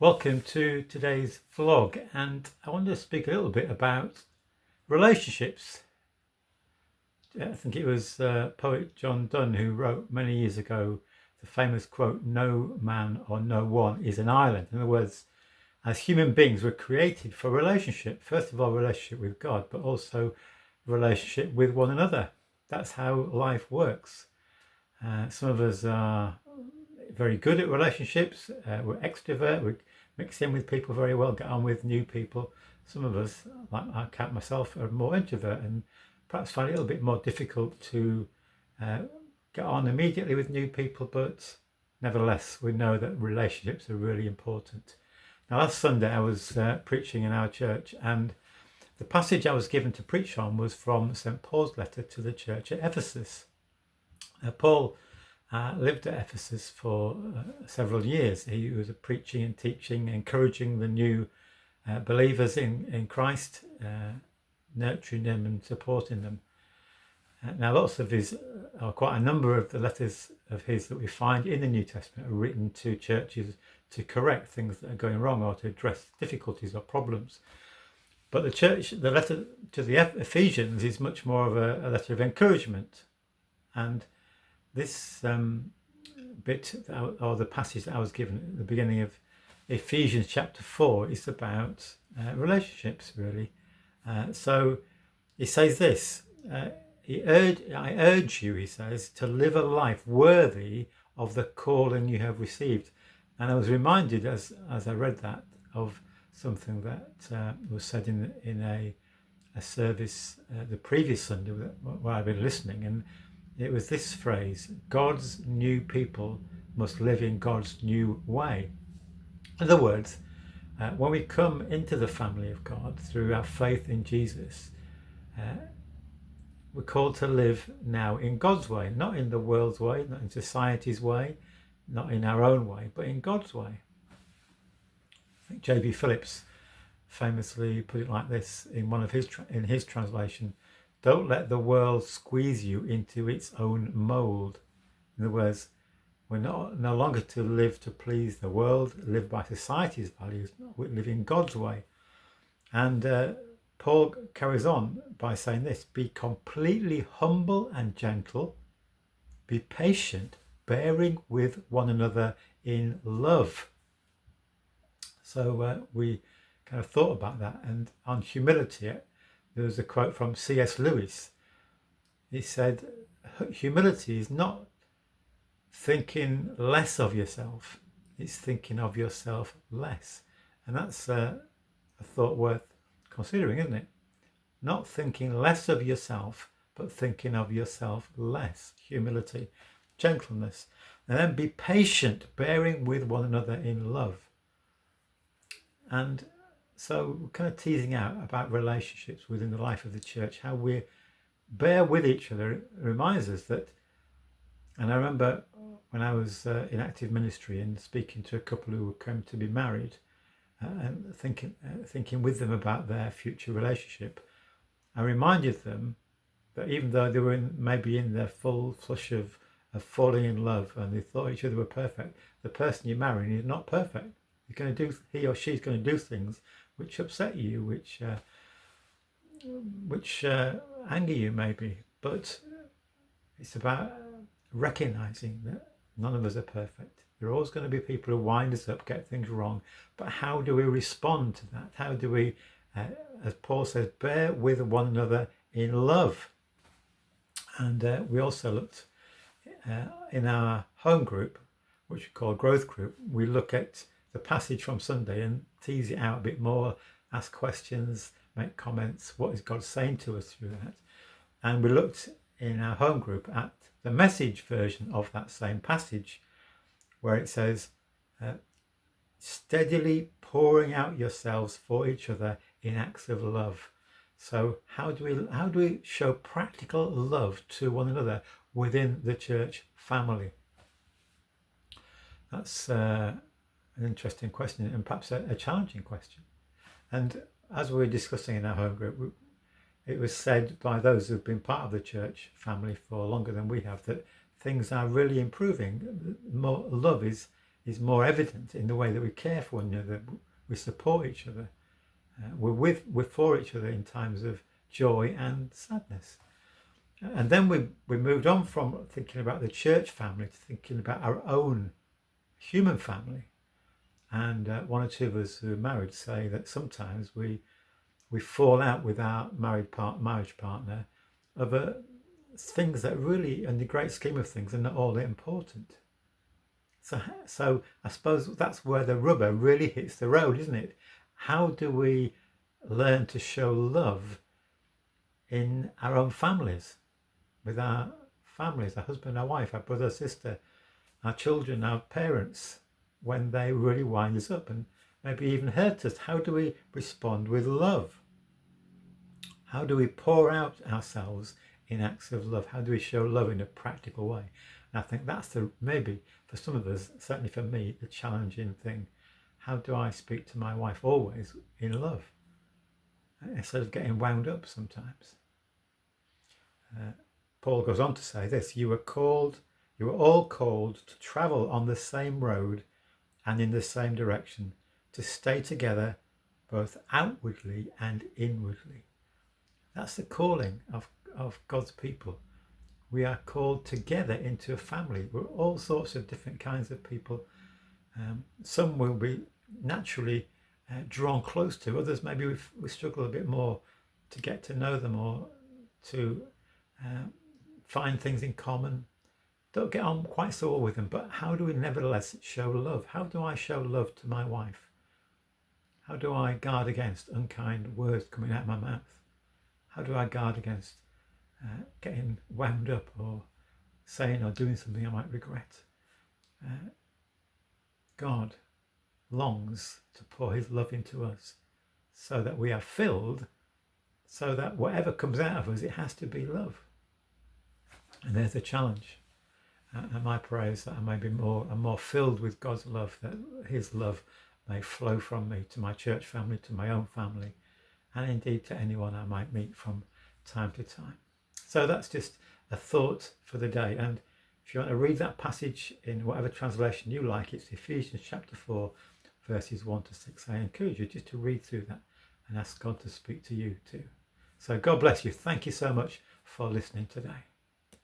Welcome to today's vlog, and I want to speak a little bit about relationships. I think it was poet John Donne who wrote many years ago the famous quote, "No man or no one is an island." In other words, as human beings, we're created for relationship. First of all, relationship with God, but also relationship with one another. That's how life works. Some of us are very good at relationships. We're extrovert. We mix in with people very well, get on with new people. Some of us, like I count myself, are more introvert and perhaps find it a little bit more difficult to get on immediately with new people, but nevertheless, we know that relationships are really important. Now, last Sunday I was preaching in our church, and the passage I was given to preach on was from St. Paul's letter to the church at Ephesus. Paul lived at Ephesus for several years. He was preaching and teaching, encouraging the new believers in Christ, nurturing them and supporting them. Now, lots of his, or quite a number of the letters of his that we find in the New Testament are written to churches to correct things that are going wrong or to address difficulties or problems. But the letter to the Ephesians is much more of a letter of encouragement. And this bit, or the passage that I was given at the beginning of Ephesians chapter 4, is about relationships, really. So he says this, I urge you, he says, to live a life worthy of the calling you have received. And I was reminded as I read that of something that was said in a service the previous Sunday where I've been listening, and it was this phrase: God's new people must live in God's new way. In other words, when we come into the family of God through our faith in Jesus, we're called to live now in God's way, not in the world's way, not in society's way, not in our own way, but in God's way. I think J.B. Phillips famously put it like this in one of his translation: "Don't let the world squeeze you into its own mould." In other words, we're no longer to live to please the world, live by society's values. We live in God's way. And Paul carries on by saying this: be completely humble and gentle, be patient, bearing with one another in love. So we kind of thought about that. And on humility, there was a quote from C.S. Lewis. He said, humility is not thinking less of yourself, it's thinking of yourself less. And that's a thought worth considering, isn't it? Not thinking less of yourself, but thinking of yourself less. Humility, gentleness. And then be patient, bearing with one another in love. And so we're kind of teasing out about relationships within the life of the church, how we bear with each other. It reminds us that, and I remember when I was in active ministry and speaking to a couple who were coming to be married, and thinking with them about their future relationship, I reminded them that even though they were maybe in their full flush of falling in love and they thought each other were perfect, the person you're marrying is not perfect. He or she's going to do things which upset you, which anger you maybe. But it's about recognizing that none of us are perfect. There are always going to be people who wind us up, get things wrong. But how do we respond to that? How do we, as Paul says, bear with one another in love? And we also looked in our home group, which we call Growth Group. We look at the passage from Sunday and tease it out a bit more, ask questions, make comments. What is God saying to us through that? And we looked in our home group at the Message version of that same passage, where it says, steadily pouring out yourselves for each other in acts of love. So how do we show practical love to one another within the church family? That's an interesting question, and perhaps a challenging question. And as we were discussing in our home group, it was said by those who've been part of the church family for longer than we have that things are really improving. More love is is more evident in the way that we care for one another, we support each other, we're for each other in times of joy and sadness. And then we moved on from thinking about the church family to thinking about our own human family. And one or two of us who are married say that sometimes we fall out with our marriage partner over things that really, in the great scheme of things, are not all that important. So I suppose that's where the rubber really hits the road, isn't it? How do we learn to show love in our own families, with our families, our husband, our wife, our brother, sister, our children, our parents, when they really wind us up and maybe even hurt us? How do we respond with love? How do we pour out ourselves in acts of love? How do we show love in a practical way? And I think that's maybe for some of us, certainly for me, the challenging thing. How do I speak to my wife always in love, instead of getting wound up sometimes? Paul goes on to say this: you were all called to travel on the same road and in the same direction, to stay together both outwardly and inwardly. That's the calling of God's people. We are called together into a family. We're all sorts of different kinds of people. Some will be naturally drawn close to, others maybe we struggle a bit more to get to know them or to find things in common. Don't get on quite so well with them, but how do we nevertheless show love? How do I show love to my wife? How do I guard against unkind words coming out of my mouth? How do I guard against getting wound up or saying or doing something I might regret? God longs to pour his love into us so that we are filled, so that whatever comes out of us, it has to be love. And there's a challenge. And my prayer is that I may be more filled with God's love, that his love may flow from me to my church family, to my own family, and indeed to anyone I might meet from time to time. So that's just a thought for the day. And if you want to read that passage in whatever translation you like, it's Ephesians chapter 4, verses 1 to 6. I encourage you just to read through that and ask God to speak to you too. So God bless you. Thank you so much for listening today.